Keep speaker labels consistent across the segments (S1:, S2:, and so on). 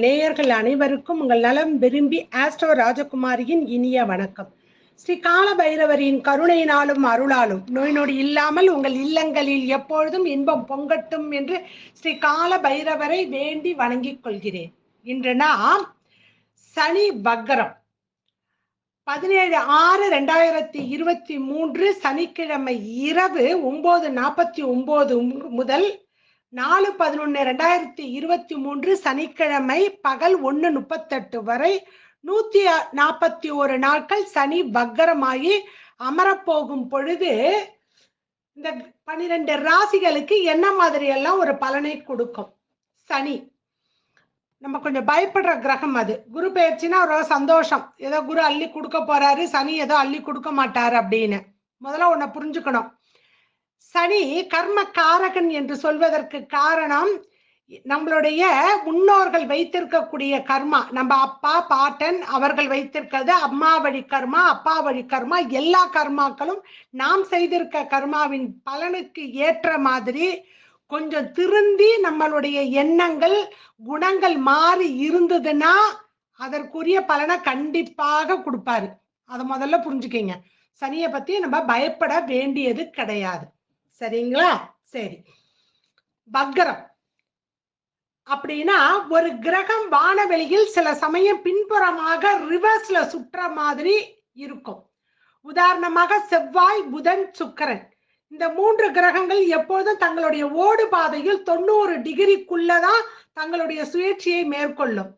S1: நேயர்கள் அனைவருக்கும் உங்கள் நலம் விரும்பி ஆஸ்ட்ரோ ராஜகுமாரியின் இனிய வணக்கம். ஸ்ரீ கால பைரவரின் கருணையினாலும் அருளாலும் நோய் நொடி இல்லாமல் உங்கள் இல்லங்களில் எப்பொழுதும் இன்பம் பொங்கட்டும் என்று ஸ்ரீ கால பைரவரை வேண்டி வணங்கிக் கொள்கிறேன். இன்று நாம் சனி வக்கரம் 17/6/2023 சனிக்கிழமை இரவு 9:49 முதல் 4/11/2023 சனிக்கிழமை பகல் 1:38 வரை 141 நாட்கள் சனி வக்கரமாகி அமரப்போகும் பொழுது இந்த 12 ராசிகளுக்கு என்ன மாதிரி எல்லாம் ஒரு பலனை கொடுக்கும். சனி நம்ம கொஞ்சம் பயப்படுற கிரகம். அது குரு பெயர்ச்சின்னா ஒரு சந்தோஷம், ஏதோ குரு அள்ளி கொடுக்க போறாரு, சனி ஏதோ அள்ளி கொடுக்க மாட்டாரு அப்படின்னு முதல்ல ஒன்ன புரிஞ்சுக்கணும். சனி கர்ம காரகன் என்று சொல்வதற்கு காரணம் நம்மளுடைய முன்னோர்கள் வைத்திருக்கக்கூடிய கர்மா. நம்ம அப்பா பாட்டன் அவர்கள் வைத்திருக்கிறது அம்மா வழி கர்மா, அப்பா வழி கர்மா. எல்லா கர்மாக்களும் நாம் செய்திருக்க கர்மாவின் பலனுக்கு ஏற்ற மாதிரி கொஞ்சம் திருந்தி நம்மளுடைய எண்ணங்கள் குணங்கள் மாறி இருந்ததுன்னா அதற்குரிய பலனை கண்டிப்பாக கொடுப்பாரு. அதை முதல்ல புரிஞ்சுக்கீங்க. சனியை பத்தி நம்ம பயப்பட வேண்டியது கிடையாது. சரிங்களா? சரி. வக்கரம் அப்படின்னா ஒரு கிரகம் வானவெளியில் சில சமயம் பின்புறமாக ரிவர்ஸ்ல சுற்ற மாதிரி இருக்கும். உதாரணமாக செவ்வாய், புதன், சுக்கிரன் இந்த 3 கிரகங்கள் எப்போதும் தங்களுடைய ஓடு பாதையில் 90 டிகிரிக்குள்ளதான் தங்களுடைய சுழற்சியை மேற்கொள்ளும்.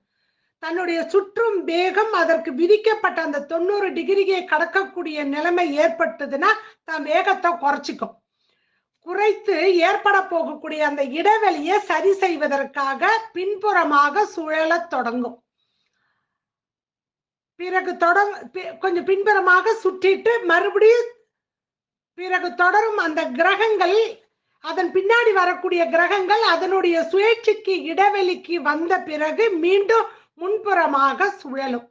S1: தன்னுடைய சுற்றும் வேகம் அதற்கு விதிக்கப்பட்ட அந்த 90 டிகிரியை கடக்கக்கூடிய நிலைமை ஏற்பட்டதுன்னா தன் வேகத்தை குறைச்சிக்கும். குறைத்து ஏற்பட போகக்கூடிய அந்த இடைவெளியை சரி செய்வதற்காக பின்புறமாக சுழல தொடங்கும். பிறகு கொஞ்சம் பின்புறமாக சுற்றிட்டு மறுபடியும் பிறகு தொடரும். அந்த கிரகங்கள் அதன் பின்னாடி வரக்கூடிய கிரகங்கள் அதனுடைய சுழற்சிக்கு இடைவெளிக்கு வந்த பிறகு மீண்டும் முன்புறமாக சுழலும்.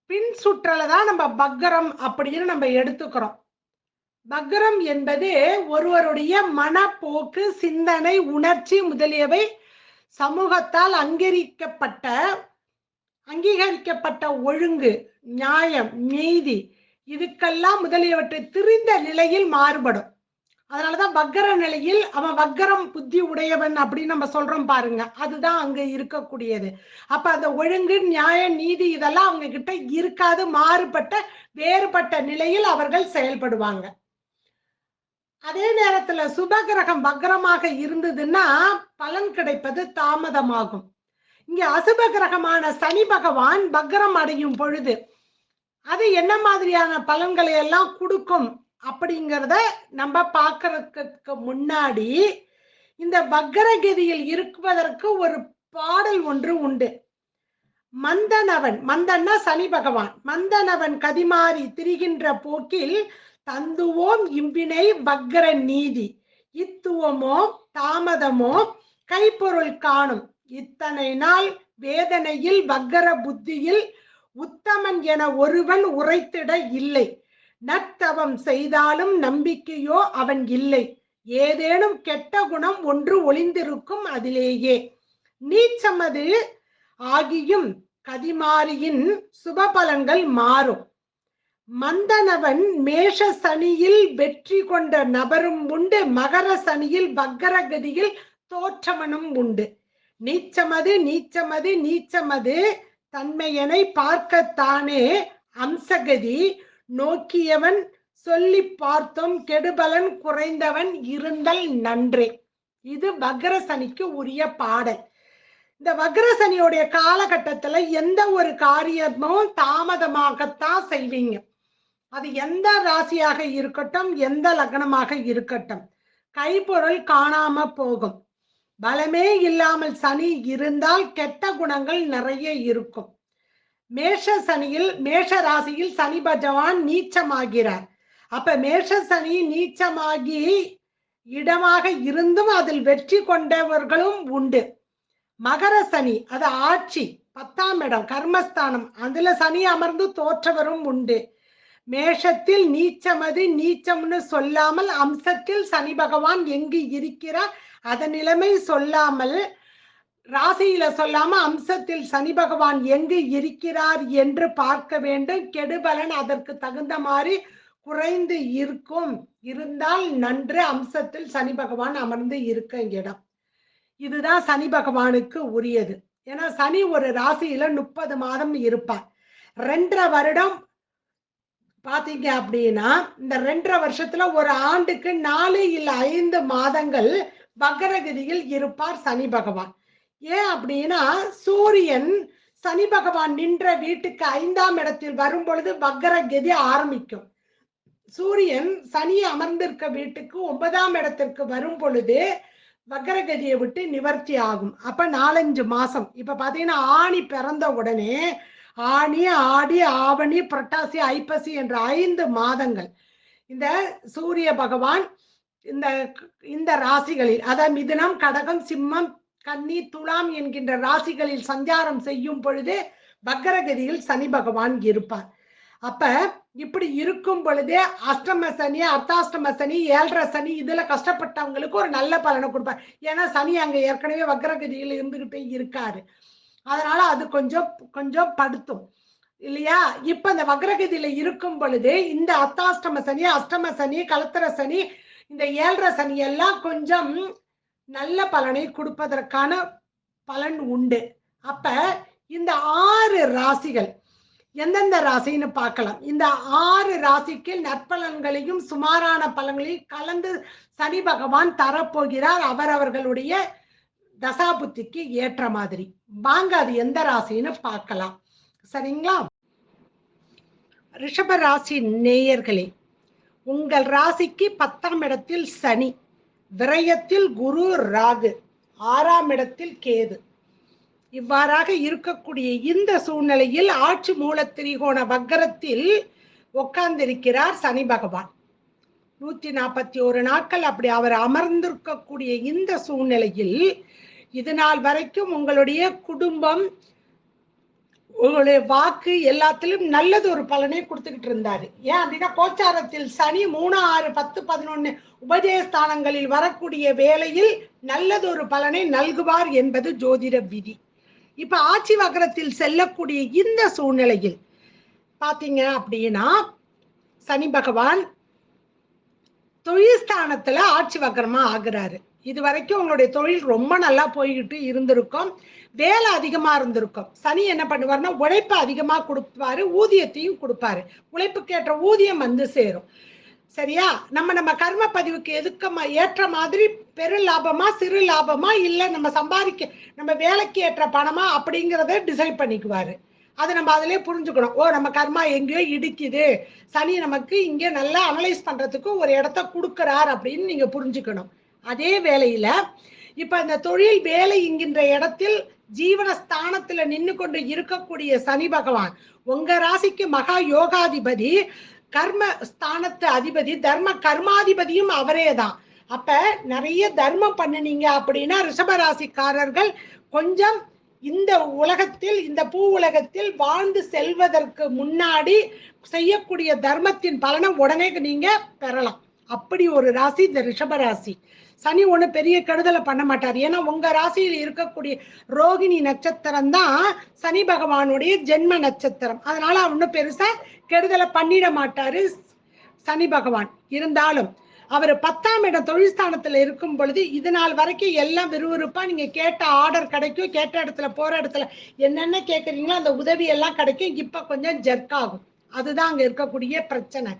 S1: பின் சுற்றலதான் நம்ம வக்கரம் அப்படின்னு நம்ம எடுத்துக்கிறோம். வக்கரம் என்பது ஒருவருடைய மனப்போக்கு, சிந்தனை, உணர்ச்சி முதலியவை சமூகத்தால் அங்கீகரிக்கப்பட்ட ஒழுங்கு, நியாயம், நீதி இதுக்கெல்லாம் முதலியவற்றை திரிந்த நிலையில் மாறுபடும். அதனாலதான் வக்கர நிலையில் அவன் வக்கரம் புத்தி உடையவன் அப்படின்னு நம்ம சொல்றோம் பாருங்க. அதுதான் அங்க இருக்கக்கூடியது. அப்ப அந்த ஒழுங்கு, நியாயம், நீதி இதெல்லாம் அவங்க கிட்ட இருக்காது. மாறுபட்ட வேறுபட்ட நிலையில் அவர்கள் செயல்படுவாங்க. அதே நேரத்துல சுபகிரகம் வக்கரமாக இருந்ததுன்னா பலன் கிடைப்பது தாமதமாகும். இங்க அசுப கிரகமான சனி பகவான் வக்கரம் அடையும் பொழுது அது என்ன மாதிரியான பலன்களை எல்லாம் கொடுக்கும் அப்படிங்கிறத நம்ம பார்க்கறதுக்கு முன்னாடி இந்த வக்கரகதியில் இருப்பதற்கு ஒரு பாடல் ஒன்று உண்டு. மந்தன்னா சனி பகவான். மந்தனவன் கதிமாறி திரிகின்ற போக்கில் தந்துவோம் இம்பினை வக்கர நீதி, இத்துவமோ தாமதமோ கைப்பொருள் காணும், இத்தனை நாள் வேதனையில் வக்கர புத்தியில் உத்தமன் என ஒருவன் உரைத்திட இல்லை, நற்தவம் செய்தாலும் நம்பிக்கையோ அவன் இல்லை, ஏதேனும் கெட்ட குணம் ஒன்று ஒளிந்திருக்கும் அதிலேயே, நீச்சமது ஆகியும் கதிமாரியின் சுபபலன்கள் மாறும், மந்தனவன் மேஷ சனியில் வெற்றி கொண்ட நபரும் உண்டு, மகர சனியில் வக்கரகதியில் தோற்றவனும் உண்டு, நீச்சமது தன்மையனை பார்க்கத்தானே அம்சகதி நோக்கியவன் சொல்லி பார்த்தோம், கெடுபலன் குறைந்தவன் இருந்தல் நன்றே. இது வக்கர சனிக்கு உரிய பாடல். இந்த வக்கர சனியோடைய காலகட்டத்துல எந்த ஒரு காரியமும் தாமதமாகத்தான் செய்வீங்க. அது எந்த ராசியாக இருக்கட்டும், எந்த லக்னமாக இருக்கட்டும், கைப்பொருள் காணாம போகும். பலமே இல்லாமல் சனி இருந்தால் கெட்ட குணங்கள் நிறைய இருக்கும். மேஷ ராசியில் சனி பகவான் நீச்சமாகிறார். அப்ப மேஷ சனி நீச்சமாகி இடமாக இருந்தும் அதில் வெற்றி கொண்டவர்களும் உண்டு. மகர சனி அது ஆட்சி 10ஆம் இடம் கர்மஸ்தானம், அதுல சனி அமர்ந்து தோற்றவரும் உண்டு. மேஷத்தில் நீச்சமது நீச்சம்னு சொல்லாமல் அம்சத்தில் சனி பகவான் எங்கு இருக்கிறார் அதன் நிலைமை சொல்லாமல் ராசியில சொல்லாம அம்சத்தில் சனி பகவான் எங்கு இருக்கிறார் என்று பார்க்க வேண்டும். கெடுபலன் அதற்கு தகுந்த மாதிரி குறைந்து இருக்கும். இருந்தால் நன்று. அம்சத்தில் சனி பகவான் அமர்ந்து இருக்க இடம். இதுதான் சனி பகவானுக்கு உரியது. ஏன்னா சனி ஒரு ராசியில 30 மாதம் இருப்பார். 2.5 வருடம் பாத்தீங்க அப்படின்னா இந்த 2.5 வருஷத்துல ஒரு ஆண்டுக்கு 4 இல்ல 5 மாதங்கள் வக்கரகதியில் இருப்பார் சனி பகவான். ஏன் அப்படின்னா சூரியன் சனி பகவான் நின்ற வீட்டுக்கு 5ஆம் இடத்தில் வரும் பொழுது வக்கரகதி ஆரம்பிக்கும். சூரியன் சனி அமர்ந்திருக்க வீட்டுக்கு 9ஆம் இடத்திற்கு வரும் பொழுது வக்கரகதியை விட்டு நிவர்த்தி ஆகும். அப்ப 4-5 மாசம். இப்ப பாத்தீங்கன்னா ஆணி பிறந்த உடனே ஆணி, ஆடி, ஆவணி, புரட்டாசி, ஐப்பசி என்ற 5 மாதங்கள் இந்த சூரிய பகவான் இந்த ராசிகளில் அதாவது மிதுனம், கடகம், சிம்மம், கன்னி, துலாம் என்கின்ற ராசிகளில் சஞ்சாரம் செய்யும் பொழுது வக்கரகதியில் சனி பகவான் இருப்பார். அப்ப இப்படி இருக்கும் பொழுதே அஷ்டம சனி, அர்த்தாஷ்டம சனி, 7.5 சனி இதுல கஷ்டப்பட்டவங்களுக்கு ஒரு நல்ல பலனை கொடுப்பார். ஏன்னா சனி அங்க ஏற்கனவே வக்கரகதியில் இருந்துகிட்டே இருக்காரு. அதனால அது கொஞ்சம் படுத்தும் இல்லையா? இப்ப இந்த வக்ரகதியில இருக்கும் பொழுது இந்த அர்த்தாஷ்டம சனி, அஷ்டம சனி, கலத்திர சனி, இந்த 7.5 சனி எல்லாம் கொஞ்சம் நல்ல பலனை கொடுப்பதற்கான பலன் உண்டு. அப்ப இந்த 6 ராசிகள் எந்தெந்த ராசின்னு பார்க்கலாம். இந்த 6 ராசிக்கு நற்பலன்களையும் சுமாரான பலன்களையும் கலந்து சனி பகவான் தரப்போகிறார் அவரவர்களுடைய தசாபுத்திக்கு ஏற்ற மாதிரி. வாங்க அது எந்த ராசின்னு பார்க்கலாம். சரிங்களா? ரிஷப ராசி நேயர்களே, உங்கள் ராசிக்கு 10ஆம் இடத்தில் சனி, விரயத்தில் குரு, ராகு, 6ஆம் இடத்தில் கேது. இவ்வாறாக இருக்கக்கூடிய இந்த சூழ்நிலையில் ஆட்சி மூல திரிகோண வக்கரத்தில் உட்கார்ந்திருக்கிறார் சனி பகவான். 141 நாட்கள் அப்படி அவர் அமர்ந்திருக்கக்கூடிய இந்த சூழ்நிலையில் இது நாள் வரைக்கும் உங்களுடைய குடும்பம், உங்களுடைய வாக்கு எல்லாத்திலும் நல்லது ஒரு பலனை கொடுத்துக்கிட்டு இருந்தாரு. ஏன் அப்படின்னா கோச்சாரத்தில் சனி 3, 6, 10, 11 உபஜயஸ்தானங்களில் வரக்கூடிய வேளையில் நல்லது ஒரு பலனை நல்குவார் என்பது ஜோதிட விதி. இப்ப ஆட்சி வக்கரத்தில் செல்லக்கூடிய இந்த சூழ்நிலையில் பாத்தீங்க அப்படின்னா சனி பகவான் தொழில் ஸ்தானத்துல ஆட்சி வக்கரமா ஆகுறாரு. இது வரைக்கும் உங்களுடைய தொழில் ரொம்ப நல்லா போய்கிட்டு இருந்திருக்கும், வேலை அதிகமா இருந்திருக்கும். சனி என்ன பண்ணுவாருன்னா உழைப்பு அதிகமா கொடுப்பாரு, ஊதியத்தையும் கொடுப்பாரு. உழைப்புக்கேற்ற ஊதியம் வந்து சேரும். சரியா? நம்ம கர்ம பதிவுக்கு ஏற்ற மாதிரி பெரு லாபமா சிறு லாபமா இல்ல நம்ம வேலைக்கு ஏற்ற பணமா அப்படிங்கிறத டிசைட் பண்ணிக்குவாரு. அதை நம்ம அதிலே புரிஞ்சுக்கணும். நம்ம கர்மா எங்கேயோ இடிக்குது, சனி நமக்கு இங்க நல்லா அனலைஸ் பண்றதுக்கு ஒரு இடத்த கொடுக்கிறார் அப்படின்னு நீங்க புரிஞ்சுக்கணும். அதே வேளையில இப்ப இந்த தொழில் வேலை என்கின்ற இடத்தில் ஜீவனஸ்தானத்துல நின்று கொண்டு இருக்கக்கூடிய சனி பகவான் உங்க ராசிக்கு மகா யோகாதிபதி, கர்ம ஸ்தானத்து அதிபதி, தர்ம கர்மாதிபதியும் அவரே தான். அப்ப நிறைய தர்மம் பண்ணினீங்க அப்படின்னா ரிஷபராசிக்காரர்கள் கொஞ்சம் இந்த உலகத்தில், இந்த பூ உலகத்தில் வாழ்ந்து செல்வதற்கு முன்னாடி செய்யக்கூடிய தர்மத்தின் பலனை உடனே நீங்க பெறலாம். அப்படி ஒரு ராசி இந்த ரிஷபராசி. சனி ஒண்ணு பெரிய கெடுதலை பண்ண மாட்டார். ஏன்னா உங்க ராசியில் இருக்கக்கூடிய ரோகிணி நட்சத்திரம் தான் சனி பகவானுடைய ஜென்ம நட்சத்திரம். அதனால ஒன்னும் பெருசா கெடுதலை பண்ணிட மாட்டாரு சனி பகவான். இருந்தாலும் அவர் 10ஆம் இடம் தொழில் ஸ்தானத்துல இருக்கும் பொழுது இது நாள் வரைக்கும் எல்லாம் விறுவிறுப்பா நீங்க கேட்ட ஆர்டர் கிடைக்கும், கேட்ட இடத்துல போற இடத்துல என்னென்ன கேட்குறீங்களோ அந்த உதவி எல்லாம் கிடைக்கும். இப்ப கொஞ்சம் ஜெர்க் ஆகும். அதுதான் அங்க இருக்கக்கூடிய பிரச்சனை.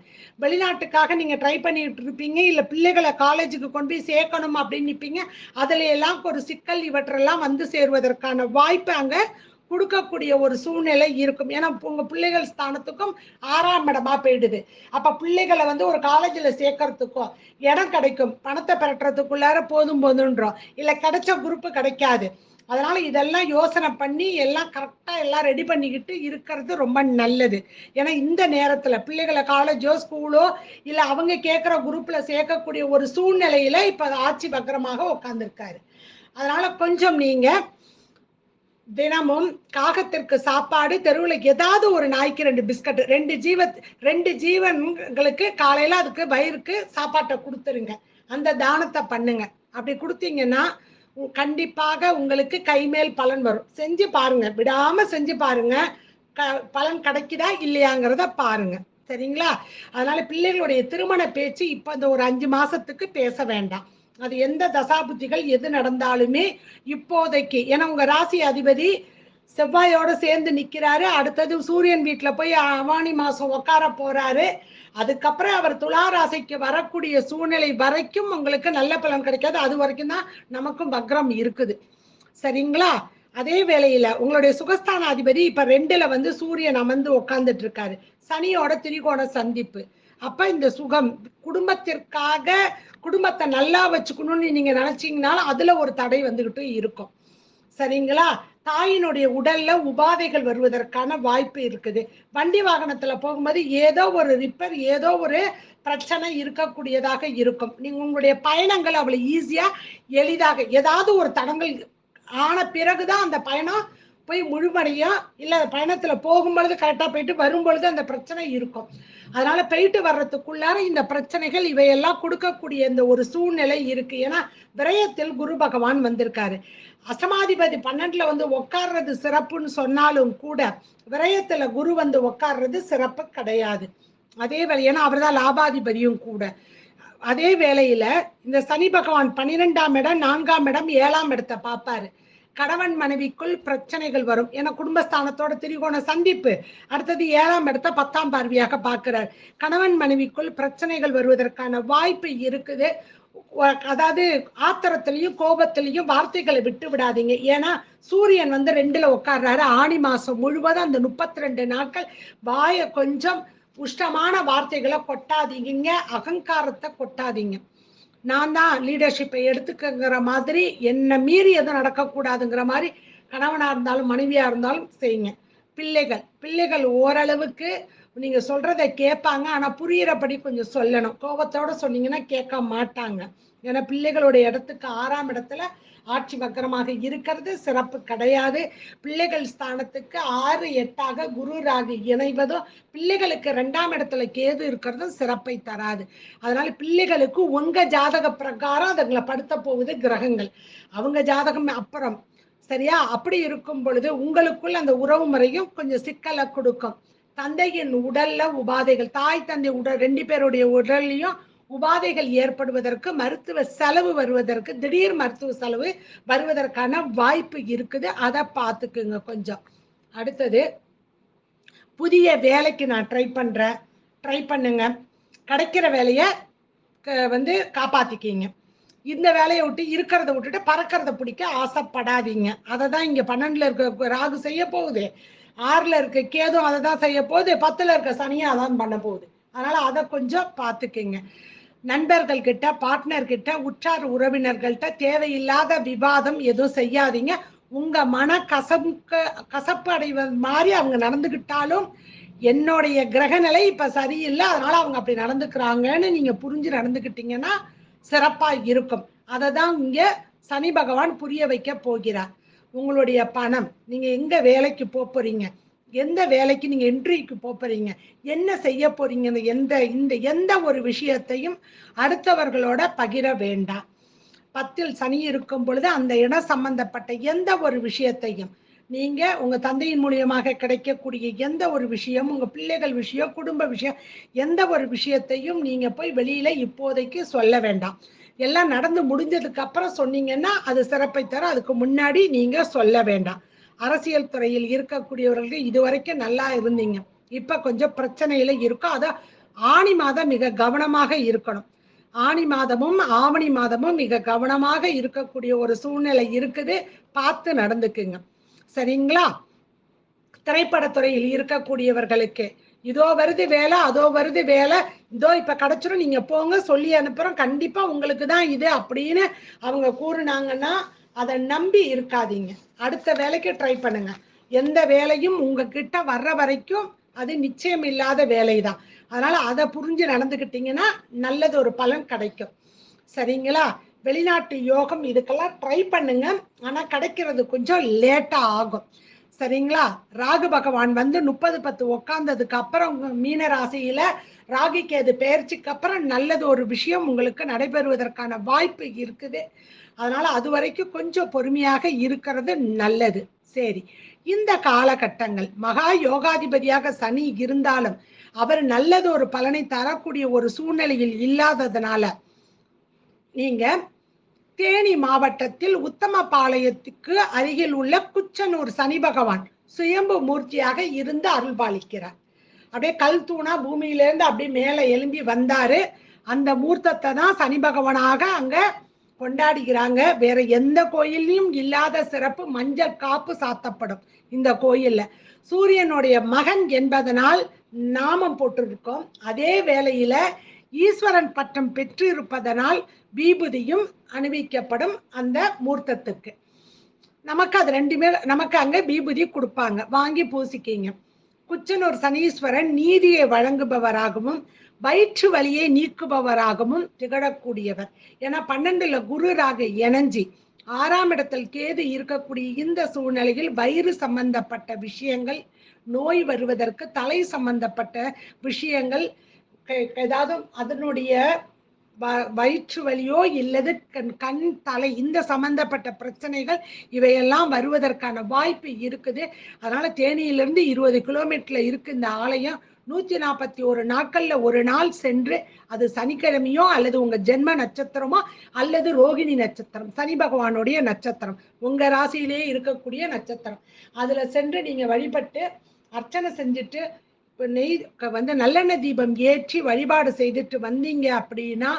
S1: வெளிநாட்டுக்காக நீங்க ட்ரை பண்ணிட்டு இருப்பீங்க, இல்ல பிள்ளைகளை காலேஜுக்கு கொண்டு போய் சேர்க்கணும் அப்படின்னு நிப்பீங்க. அதுல எல்லாம் ஒரு சிக்கல் இவற்றெல்லாம் வந்து சேருவதற்கான வாய்ப்பு அங்க கொடுக்கக்கூடிய ஒரு சூழ்நிலை இருக்கும். ஏன்னா உங்க பிள்ளைகள் ஸ்தானத்துக்கும் 6ஆம் இடமா போயிடுது. அப்ப பிள்ளைகளை ஒரு காலேஜ்ல சேர்க்கறதுக்கும் இடம் கிடைக்கும், பணத்தை பெறறதுக்குள்ளார போதுன்றோம், இல்ல கிடைச்ச குரூப் கிடைக்காது. அதனால இதெல்லாம் யோசனை பண்ணி எல்லாம் கரெக்டா எல்லாம் ரெடி பண்ணிக்கிட்டு இருக்கிறது ரொம்ப நல்லது. ஏன்னா இந்த நேரத்துல பிள்ளைகளை காலேஜோ ஸ்கூலோ இல்ல அவங்க கேட்கிற குரூப்ல சேர்க்கக்கூடிய ஒரு சூழ்நிலையில இப்ப ஆட்சி வக்கரமாக உட்கார்ந்துருக்காரு. அதனால கொஞ்சம் நீங்க தினமும் காகத்திற்கு சாப்பாடு, தெருவுல ஏதாவது ஒரு நாய்க்கு 2 பிஸ்கட், 2 ஜீவன்களுக்கு காலையில அதுக்கு வயிறுக்கு சாப்பாட்டை கொடுத்துருங்க. அந்த தானத்தை பண்ணுங்க. அப்படி கொடுத்தீங்கன்னா கண்டிப்பாக உங்களுக்கு கைமேல் பலன் வரும். செஞ்சு பாருங்க, விடாம செஞ்சு பாருங்க. பலன் கிடைக்குதா இல்லையாங்கிறத பாருங்க. சரிங்களா? அதனால பிள்ளைகளுடைய திருமண பேச்சு இப்ப இந்த ஒரு 5 மாசத்துக்கு பேச வேண்டாம். அது எந்த தசாபுத்திகள் எது நடந்தாலுமே இப்போதைக்கு, ஏன்னா உங்க ராசி அதிபதி செவ்வாயோட சேர்ந்து நிக்கிறாரு. அடுத்தது சூரியன் வீட்டுல போய் அவானி மாசம் உட்கார போறாரு. அதுக்கப்புறம் அவர் துலா ராசிக்கு வரக்கூடிய சூழ்நிலை வரைக்கும் உங்களுக்கு நல்ல பலன் கிடைக்காது. அது வரைக்கும் தான் நமக்கும் வக்ரம் இருக்குது. சரிங்களா? அதே வேளையில உங்களுடைய சுகஸ்தான அதிபதி இப்ப 2ல வந்து சூரியன் அமர்ந்து உட்கார்ந்துட்டு இருக்காரு. சனியோட திரிகோண சந்திப்பு. அப்ப இந்த சுகம் குடும்பத்திற்காக குடும்பத்தை நல்லா வச்சுக்கணும்னு நீங்க நினைச்சீங்கனாலும் அதுல ஒரு தடை வந்துகிட்டு இருக்கும். சரிங்களா? தாயினுடைய உடல்ல உபாதைகள் வருவதற்கான வாய்ப்பு இருக்குது. வண்டி வாகனத்துல போகும்போது ஏதோ ஒரு ரிப்பேர், ஏதோ ஒரு பிரச்சனை இருக்கக்கூடியதாக இருக்கும். நீங்க உங்களுடைய பயணங்கள் அவ்வளவு ஈஸியா எளிதாக ஏதாவது ஒரு தடங்கள் ஆன பிறகுதான் அந்த பயணம் போய் முழுமடையும். இல்ல பயணத்துல போகும்பொழுது கரெக்டா போயிட்டு வரும்பொழுது அந்த பிரச்சனை இருக்கும். அதனால போயிட்டு வர்றதுக்குள்ளார இந்த பிரச்சனைகள் இவையெல்லாம் கொடுக்கக்கூடிய இந்த ஒரு சூழ்நிலை இருக்கு. ஏன்னா விரயத்தில் குரு பகவான் வந்திருக்காரு. அஷ்டமாதிபதி 12ல வந்து உட்கார்றது சிறப்புன்னு சொன்னாலும் கூட விரயத்துல குரு வந்து உட்கார்றது சிறப்பு கிடையாது. அதே வேலை, ஏன்னா அவர்தான் லாபாதிபதியும் கூட. அதே வேளையில இந்த சனி பகவான் 12ஆம் இடம், 4ஆம் இடம், 7ஆம் இடத்தை பார்ப்பாரு. கணவன் மனைவிக்குள் பிரச்சனைகள் வரும். ஏன்னா குடும்பஸ்தானத்தோட திரிகோண சந்திப்பு. அடுத்தது 7ஆம் இடத்தை 10ஆம் பார்வையாக பார்க்கிறார். கணவன் மனைவிக்குள் பிரச்சனைகள் வருவதற்கான வாய்ப்பு இருக்குது. அதாவது ஆத்திரத்திலையும் கோபத்திலையும் வார்த்தைகளை விட்டு விடாதீங்க. ஏன்னா சூரியன் வந்து 2ல உட்கார்றாரு. ஆணி மாசம் முழுவதும் அந்த 32 நாட்கள் வாயை கொஞ்சம் உஷ்டமான வார்த்தைகளை கொட்டாதீங்க, அகங்காரத்தை கொட்டாதீங்க. நான் தான் லீடர்ஷிப்பை எடுத்துக்கிற மாதிரி, என்ன மீறி எதுவும் நடக்கக்கூடாதுங்கிற மாதிரி கணவனா இருந்தாலும் மனைவியா இருந்தாலும் செய்யுங்க. பிள்ளைகள் ஓரளவுக்கு நீங்க சொல்றதை கேட்பாங்க. ஆனா புரியிறபடி கொஞ்சம் சொல்லணும். கோபத்தோட சொன்னீங்கன்னா கேட்க மாட்டாங்க. ஏன்னா பிள்ளைகளுடைய இடத்துக்கு 6ஆம் இடத்துல ஆட்சி வக்கரமாக இருக்கிறது சிறப்பு கிடையாது. பிள்ளைகள் ஸ்தானத்துக்கு 6, 8ஆக குரு ராகு இணைவதும், பிள்ளைகளுக்கு 2ஆம் இடத்துல கேது இருக்கிறதும் சிறப்பை தராது. அதனால பிள்ளைகளுக்கு உங்க ஜாதக பிரகாரம் அதுங்களை படுத்த போகுது கிரகங்கள். அவங்க ஜாதகம் அப்புறம். சரியா? அப்படி இருக்கும் பொழுது உங்களுக்குள்ள அந்த உறவு முறையும் கொஞ்சம் சிக்கலை கொடுக்கும். தந்தையின் உடல்ல உபாதைகள், தாய் தந்தை உடல் 2 பேருடைய உடல்லையும் உபாதைகள் ஏற்படுவதற்கு, மருத்துவ செலவு வருவதற்கு, திடீர் மருத்துவ செலவு வருவதற்கான வாய்ப்பு இருக்குது. அதை பார்த்துக்குங்க கொஞ்சம். அடுத்தது, புதிய வேலைக்கு நான் ட்ரை பண்ணுங்க. கிடைக்கிற வேலையை வந்து காப்பாத்திக்கிங்க. இந்த வேலையை விட்டு இருக்கிறத விட்டுட்டு பறக்கிறத பிடிக்க ஆசைப்படாதீங்க. அதை தான் இங்க 12ல இருக்க ராகு செய்ய போகுது. 6ல இருக்க கேதும் அதை தான் செய்ய போகுது. 10ல இருக்க சனியும் அதான் பண்ண போகுது. அதனால அதை கொஞ்சம் பார்த்துக்குங்க. நண்பர்கள் கிட்ட, பார்ட்னர் கிட்ட, உற்றார் உறவினர்கள்ட்ட தேவையில்லாத விவாதம் எதுவும் செய்யாதீங்க. உங்க மன கசப்பு அடைவது மாதிரி அவங்க நடந்துகிட்டாலும் என்னுடைய கிரகநிலை இப்ப சரியில்லை, அதனால அவங்க அப்படி நடந்துக்கிறாங்கன்னு நீங்க புரிஞ்சு நடந்துக்கிட்டீங்கன்னா சிறப்பா இருக்கும். அதை தான் இங்க சனி பகவான் புரிய வைக்க போகிறார். உங்களுடைய பணம், நீங்க எங்க வேலைக்கு போறீங்க, எந்த வேலைக்கு நீங்க இன்டர்வியூக்கு போறீங்க, என்ன செய்ய போறீங்க, எந்த ஒரு விஷயத்தையும் அடுத்தவர்களோட பகிர வேண்டாம். 10ல் சனி இருக்கும் பொழுது அந்த இடம் சம்பந்தப்பட்ட எந்த ஒரு விஷயத்தையும் நீங்க உங்க தந்தையின் மூலியமாக கிடைக்கக்கூடிய எந்த ஒரு விஷயம், உங்க பிள்ளைகள் விஷயம், குடும்ப விஷயம், எந்த ஒரு விஷயத்தையும் நீங்க போய் வெளியில இப்போதைக்கு சொல்ல வேண்டாம். எல்லாம் நடந்து முடிஞ்சதுக்கு அப்புறம் சொன்னீங்கன்னா அது சிறப்பை தர. அதுக்கு முன்னாடி நீங்க சொல்ல வேண்டாம். அரசியல் துறையில் இருக்கக்கூடியவர்களுக்கு இதுவரைக்கும் நல்லா இருந்தீங்க, இப்ப கொஞ்சம் பிரச்சனையில இருக்கும். அத ஆணி மாதம் மிக கவனமாக இருக்கணும். ஆணி மாதமும் ஆவணி மாதமும் மிக கவனமாக இருக்கக்கூடிய ஒரு சூழ்நிலை இருக்குது. பார்த்து நடந்துக்குங்க. சரிங்களா? திரைப்படத்துறையில் இருக்கக்கூடியவர்களுக்கு இதோ வருது வேலை, அதோ வருது வேலை, இதோ இப்ப கிடைச்சிரும், நீங்க போங்க, சொல்லி அனுப்புறோம், கண்டிப்பா உங்களுக்கு தான் இது அப்படின்னு அவங்க கூறுனாங்கன்னா அதை நம்பி இருக்காதீங்க. அடுத்த வேலைக்கு ட்ரை பண்ணுங்க. எந்த வேலையும் உங்ககிட்ட வர்ற வரைக்கும் அது நிச்சயம் இல்லாத வேலைதான். அதனால அதை புரிஞ்சு நடந்துக்கிட்டீங்கன்னா நல்லது ஒரு பலன் கிடைக்கும். சரிங்களா? வெளிநாட்டு யோகம் இதுக்கெல்லாம் ட்ரை பண்ணுங்க. ஆனா கிடைக்கிறது கொஞ்சம் லேட்டா ஆகும். சரிங்களா? ராகு பகவான் வந்து 30/10 உட்கார்ந்ததுக்கு அப்புறம் மீன ராசியில ராகு கேது பெயர்ச்சிக்கு அப்புறம் நல்லது ஒரு விஷயம் உங்களுக்கு நடைபெறுவதற்கான வாய்ப்பு இருக்குது. அதனால அது வரைக்கும் கொஞ்சம் பொறுமையாக இருக்கிறது நல்லது. சரி, இந்த காலகட்டங்கள் மகா யோகாதிபதியாக சனி இருந்தாலும் அவர் நல்லது ஒரு பலனை தரக்கூடிய ஒரு சூழ்நிலையில் இல்லாததுனால நீங்க தேனி மாவட்டத்தில் உத்தமபாளையத்துக்கு அருகில் உள்ள குச்சனூர் சனி பகவான் சுயம்பு மூர்த்தியாக இருந்து அருள்பாலிக்கிறார். அப்படியே கல் தூணா பூமியிலேருந்து அப்படியே மேல எழும்பி வந்தாரு. அந்த மூர்த்தத்தை தான் சனி பகவானாக அங்க கொண்டாடுகிறாங்க. வேற எந்த கோயிலையும் இல்லாத சிறப்பு மஞ்சள் காப்பு சாத்தப்படும் இந்த கோயில்ல. சூரியனுடைய மகன் என்பதனால் நாமம் போட்டிருக்கோம். அதே வேளையில ஈஸ்வரன் பட்டம் பெற்றிருப்பதனால் விபூதியும் அணிவிக்கப்படும் அந்த மூர்த்தத்துக்கு. நமக்கு அது ரெண்டுமே நமக்கு அங்க விபூதி கொடுப்பாங்க, வாங்கி பூசிக்கிங்க. குச்சனூர் சனீஸ்வரன் நீதியை வழங்குபவராகவும் வயிற்று வலியை நீக்குபவராகவும் திகழக்கூடியவர். ஏன்னா 12ல குரு ராகு இணைஞ்சி 6ஆம் இடத்தில் கேது இருக்கக்கூடிய இந்த சூழ்நிலையில் வயிறு சம்பந்தப்பட்ட விஷயங்கள், நோய் வருவதற்கு தலை சம்பந்தப்பட்ட விஷயங்கள், ஏதாவது அதனுடைய வயிற்று வலியோ இல்லது கண் தலை இந்த சம்பந்தப்பட்ட பிரச்சனைகள் இவையெல்லாம் வருவதற்கான வாய்ப்பு இருக்குது. அதனால தேனியிலிருந்து 20 கிலோமீட்டர்ல இருக்கு இந்த ஆலயம். 141 நாட்கள்ல ஒரு நாள் சென்று, அது சனிக்கிழமையோ அல்லது உங்க ஜென்ம நட்சத்திரமோ அல்லது ரோகிணி நட்சத்திரம் சனி பகவானுடைய நட்சத்திரம் உங்க ராசியிலேயே இருக்கக்கூடிய நட்சத்திரம், அதுல சென்று நீங்க வழிபட்டு அர்ச்சனை செஞ்சுட்டு நெய் வந்து நல்லெண்ணெய் தீபம் ஏற்றி வழிபாடு செய்துட்டு வந்தீங்க அப்படின்னா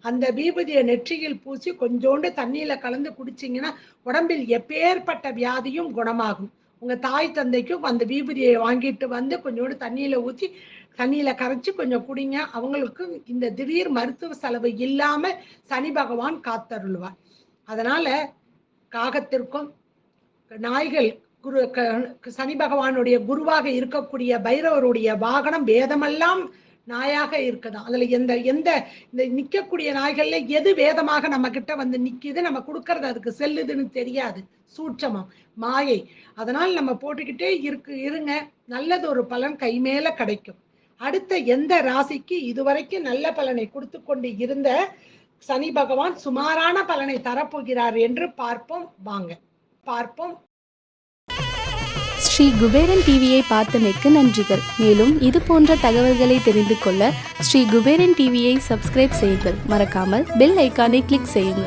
S1: அந்த விபூதியை நெற்றியில் பூசி கொஞ்சோண்டு தண்ணியில கலந்து குடிச்சிங்கன்னா உடம்பில் எப்பேற்பட்ட வியாதியும் குணமாகும். உங்க தாய் தந்தைக்கும் அந்த விபூதியை வாங்கிட்டு வந்து கொஞ்சோண்டு தண்ணியில ஊற்றி தண்ணியில கரைச்சி கொஞ்சம் குடிங்க. அவங்களுக்கு இந்த திடீர் மருத்துவ செலவு இல்லாம சனி பகவான் காத்தருள்வார். அதனால காகத்திற்கும் நாய்கள் சனி பகவானுடைய குருவாக இருக்கக்கூடிய பைரவருடைய வாகனம் வேதமெல்லாம் நாயாக இருக்குதான். அதுல எந்த இந்த நிக்கக்கூடிய நாய்கள்ல எது வேதமாக நம்ம கிட்ட வந்து நிக்குது, நம்ம கொடுக்கறது அதுக்கு செல்லுதுன்னு தெரியாது. சூட்சமம், மாயை. அதனால் நம்ம போட்டுக்கிட்டே இருங்க, நல்லது ஒரு பலன் கை மேல கிடைக்கும். அடுத்த எந்த ராசிக்கு இதுவரைக்கும் நல்ல பலனை கொடுத்து கொண்டு இருந்த சனி பகவான் சுமாரான பலனை தரப்போகிறார் என்று பார்ப்போம் வாங்க. பார்ப்போம்.
S2: ஸ்ரீ குபேரன் டிவியை பார்த்தமைக்கு நன்றிகள். மேலும் இது போன்ற தகவல்களை தெரிந்து கொள்ள ஸ்ரீ குபேரன் டிவியை சப்ஸ்கிரைப் செய்யுங்கள். மறக்காமல் பெல் ஐக்கானை கிளிக் செய்யுங்கள்.